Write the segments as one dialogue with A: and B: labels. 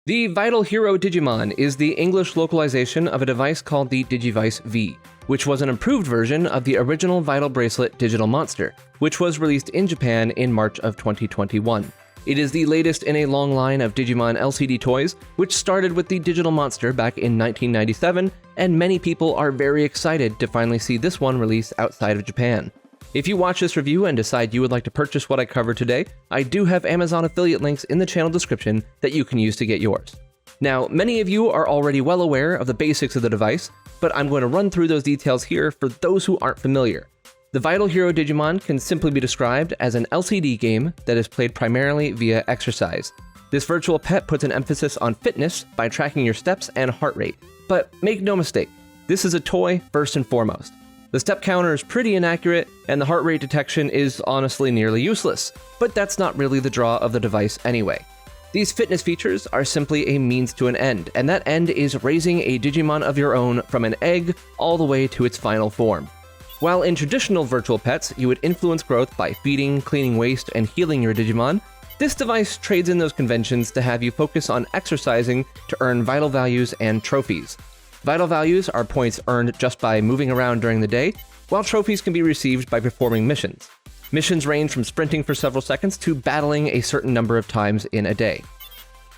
A: The Vital Hero Digimon is the English localization of a device called the Digivice V, which was an improved version of the original Vital Bracelet Digital Monster, which was released in Japan in March of 2021. It is the latest in a long line of Digimon LCD toys, which started with the Digital Monster back in 1997, and many people are very excited to finally see this one release outside of Japan. If you watch this review and decide you would like to purchase what I covered today, I do have Amazon affiliate links in the channel description that you can use to get yours. Now, many of you are already well aware of the basics of the device, but I'm going to run through those details here for those who aren't familiar. The Vital Hero Digimon can simply be described as an LCD game that is played primarily via exercise. This virtual pet puts an emphasis on fitness by tracking your steps and heart rate. But make no mistake, this is a toy first and foremost. The step counter is pretty inaccurate, and the heart rate detection is honestly nearly useless, but that's not really the draw of the device anyway. These fitness features are simply a means to an end, and that end is raising a Digimon of your own from an egg all the way to its final form. While in traditional virtual pets, you would influence growth by feeding, cleaning waste, and healing your Digimon, this device trades in those conventions to have you focus on exercising to earn vital values and trophies. Vital values are points earned just by moving around during the day, while trophies can be received by performing missions. Missions range from sprinting for several seconds to battling a certain number of times in a day.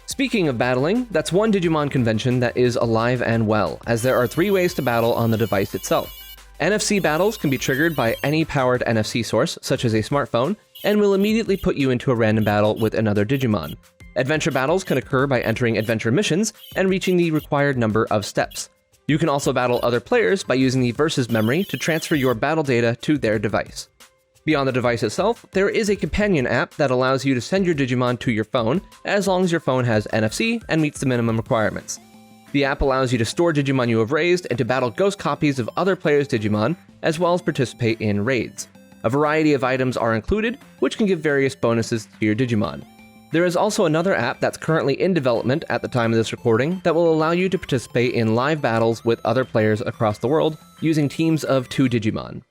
A: Speaking of battling, that's one Digimon convention that is alive and well, as there are 3 ways to battle on the device itself. NFC battles can be triggered by any powered NFC source, such as a smartphone, and will immediately put you into a random battle with another Digimon. Adventure battles can occur by entering adventure missions and reaching the required number of steps. You can also battle other players by using the Versus memory to transfer your battle data to their device. Beyond the device itself, there is a companion app that allows you to send your Digimon to your phone, as long as your phone has NFC and meets the minimum requirements. The app allows you to store Digimon you have raised and to battle ghost copies of other players' Digimon, as well as participate in raids. A variety of items are included, which can give various bonuses to your Digimon. There is also another app that's currently in development at the time of this recording that will allow you to participate in live battles with other players across the world using teams of 2 Digimon.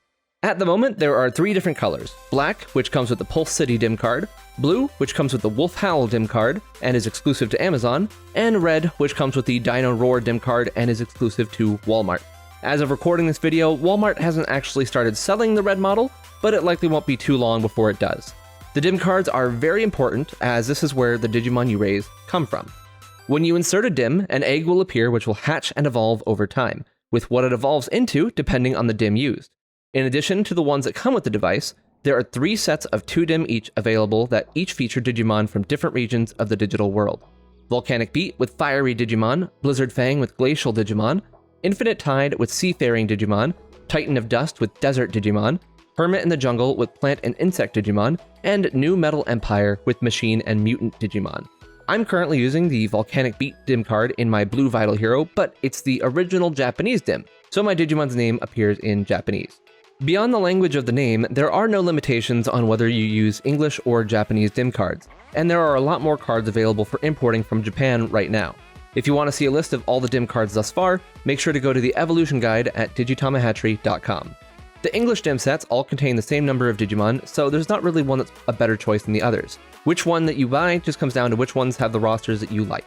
A: At the moment, there are 3 different colors: black, which comes with the Pulse City dim card, blue, which comes with the Wolf Howl dim card and is exclusive to Amazon, and red, which comes with the Dino Roar dim card and is exclusive to Walmart. As of recording this video, Walmart hasn't actually started selling the red model, but it likely won't be too long before it does. The dim cards are very important, as this is where the Digimon you raise come from. When you insert a dim, an egg will appear which will hatch and evolve over time, with what it evolves into depending on the dim used. In addition to the ones that come with the device, there are 3 sets of 2 dim each available that each feature Digimon from different regions of the digital world. Volcanic Beat with Fiery Digimon, Blizzard Fang with Glacial Digimon, Infinite Tide with Seafaring Digimon, Titan of Dust with Desert Digimon, Hermit in the Jungle with Plant and Insect Digimon, and New Metal Empire with Machine and Mutant Digimon. I'm currently using the Volcanic Beat dim card in my Blue Vital Hero, but it's the original Japanese dim, so my Digimon's name appears in Japanese. Beyond the language of the name, there are no limitations on whether you use English or Japanese dim cards, and there are a lot more cards available for importing from Japan right now. If you want to see a list of all the dim cards thus far, make sure to go to the evolution guide at digitamahatchery.com. The English dim sets all contain the same number of Digimon, so there's not really one that's a better choice than the others. Which one that you buy just comes down to which ones have the rosters that you like.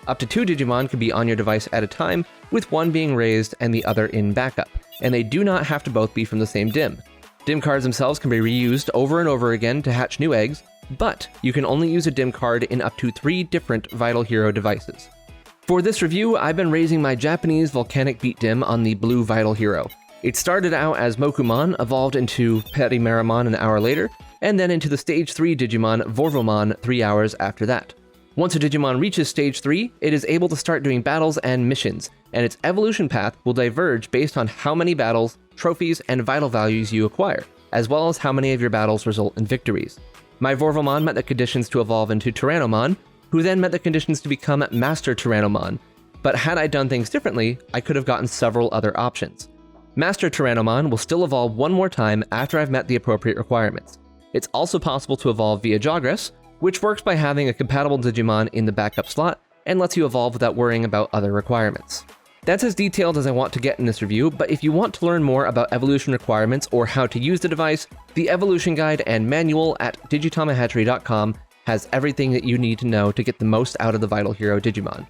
A: Up to 2 Digimon can be on your device at a time, with one being raised and the other in backup, and they do not have to both be from the same dim. Dim cards themselves can be reused over and over again to hatch new eggs, but you can only use a dim card in up to 3 different Vital Hero devices. For this review, I've been raising my Japanese Volcanic Beat dim on the Blue Vital Hero. It started out as Mokumon, evolved into Perimeramon an hour later, and then into the Stage 3 Digimon Vorvomon 3 hours after that. Once a Digimon reaches Stage 3, it is able to start doing battles and missions, and its evolution path will diverge based on how many battles, trophies, and vital values you acquire, as well as how many of your battles result in victories. My Vorvomon met the conditions to evolve into Tyrannomon, who then met the conditions to become Master Tyrannomon, but had I done things differently, I could have gotten several other options. Master Tyrannomon will still evolve one more time after I've met the appropriate requirements. It's also possible to evolve via Jogress, which works by having a compatible Digimon in the backup slot and lets you evolve without worrying about other requirements. That's as detailed as I want to get in this review, but if you want to learn more about evolution requirements or how to use the device, the evolution guide and manual at digitamahatchery.com has everything that you need to know to get the most out of the Vital Hero Digimon.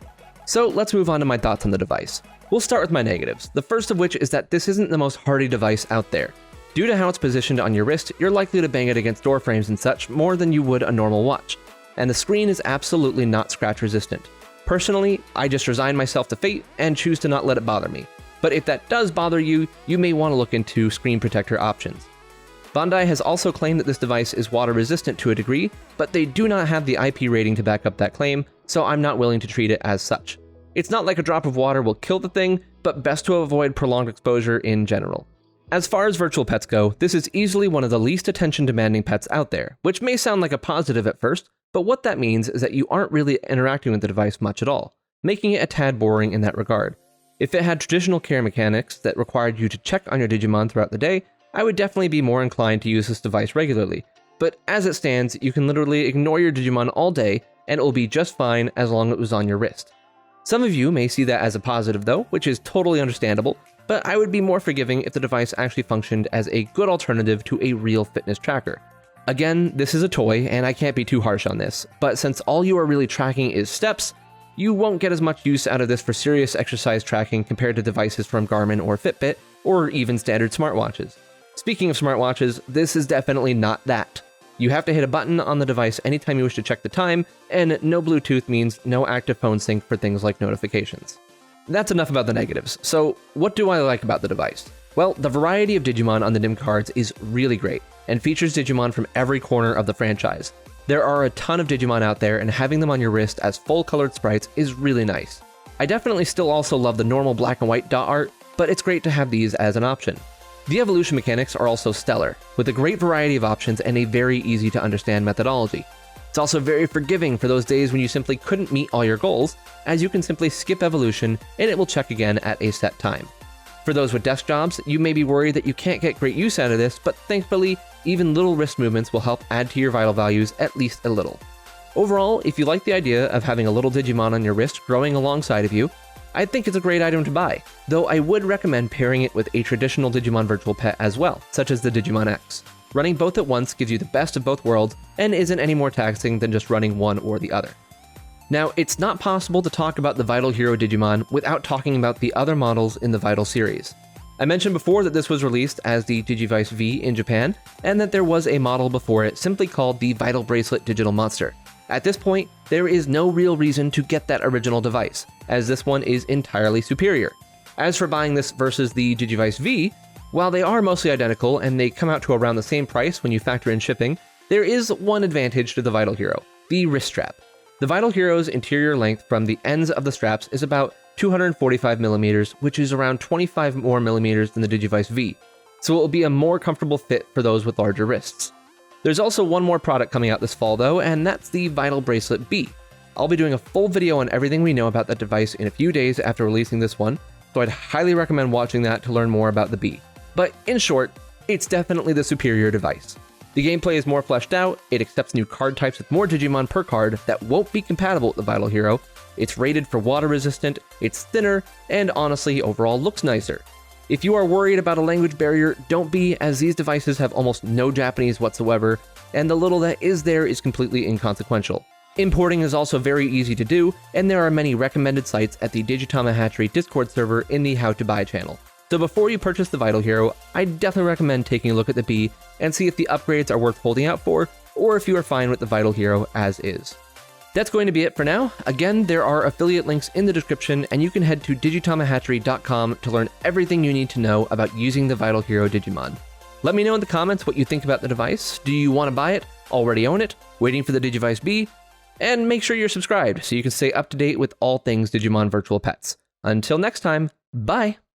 A: So let's move on to my thoughts on the device. We'll start with my negatives, the first of which is that this isn't the most hardy device out there. Due to how it's positioned on your wrist, you're likely to bang it against door frames and such more than you would a normal watch, and the screen is absolutely not scratch resistant. Personally, I just resign myself to fate and choose to not let it bother me, but if that does bother you, you may want to look into screen protector options. Bandai has also claimed that this device is water resistant to a degree, but they do not have the IP rating to back up that claim, so I'm not willing to treat it as such. It's not like a drop of water will kill the thing, but best to avoid prolonged exposure in general. As far as virtual pets go, this is easily one of the least attention-demanding pets out there, which may sound like a positive at first, but what that means is that you aren't really interacting with the device much at all, making it a tad boring in that regard. If it had traditional care mechanics that required you to check on your Digimon throughout the day, I would definitely be more inclined to use this device regularly, but as it stands, you can literally ignore your Digimon all day and it will be just fine as long as it was on your wrist. Some of you may see that as a positive though, which is totally understandable, but I would be more forgiving if the device actually functioned as a good alternative to a real fitness tracker. Again, this is a toy and I can't be too harsh on this, but since all you are really tracking is steps, you won't get as much use out of this for serious exercise tracking compared to devices from Garmin or Fitbit, or even standard smartwatches. Speaking of smartwatches, this is definitely not that. You have to hit a button on the device anytime you wish to check the time, and no Bluetooth means no active phone sync for things like notifications. That's enough about the negatives, so what do I like about the device? Well, the variety of Digimon on the DIM cards is really great, and features Digimon from every corner of the franchise. There are a ton of Digimon out there, and having them on your wrist as full-colored sprites is really nice. I definitely still also love the normal black and white dot art, but it's great to have these as an option. The evolution mechanics are also stellar, with a great variety of options and a very easy to understand methodology. It's also very forgiving for those days when you simply couldn't meet all your goals, as you can simply skip evolution and it will check again at a set time. For those with desk jobs, you may be worried that you can't get great use out of this, but thankfully, even little wrist movements will help add to your vital values at least a little. Overall, if you like the idea of having a little Digimon on your wrist growing alongside of you, I think it's a great item to buy, though I would recommend pairing it with a traditional Digimon virtual pet as well, such as the Digimon X. Running both at once gives you the best of both worlds and isn't any more taxing than just running one or the other. Now, it's not possible to talk about the Vital Hero Digimon without talking about the other models in the Vital series. I mentioned before that this was released as the Digivice V in Japan, and that there was a model before it simply called the Vital Bracelet Digital Monster. At this point, there is no real reason to get that original device, as this one is entirely superior. As for buying this versus the Digivice V, while they are mostly identical and they come out to around the same price when you factor in shipping, there is one advantage to the Vital Hero, the wrist strap. The Vital Hero's interior length from the ends of the straps is about 245mm, which is around 25 more millimeters than the Digivice V, so it will be a more comfortable fit for those with larger wrists. There's also one more product coming out this fall though, and that's the Vital Bracelet B. I'll be doing a full video on everything we know about that device in a few days after releasing this one, so I'd highly recommend watching that to learn more about the B. But in short, it's definitely the superior device. The gameplay is more fleshed out, it accepts new card types with more Digimon per card that won't be compatible with the Vital Hero, it's rated for water resistant, it's thinner, and honestly overall looks nicer. If you are worried about a language barrier, don't be, as these devices have almost no Japanese whatsoever, and the little that is there is completely inconsequential. Importing is also very easy to do, and there are many recommended sites at the Digitama Hatchery Discord server in the How to Buy channel. So before you purchase the Vital Hero, I definitely recommend taking a look at the B and see if the upgrades are worth holding out for, or if you are fine with the Vital Hero as is. That's going to be it for now. Again, there are affiliate links in the description, and you can head to digitamahatchery.com to learn everything you need to know about using the Vital Hero Digimon. Let me know in the comments what you think about the device. Do you want to buy it? Already own it? Waiting for the Digivice B? And make sure you're subscribed so you can stay up to date with all things Digimon Virtual Pets. Until next time, bye!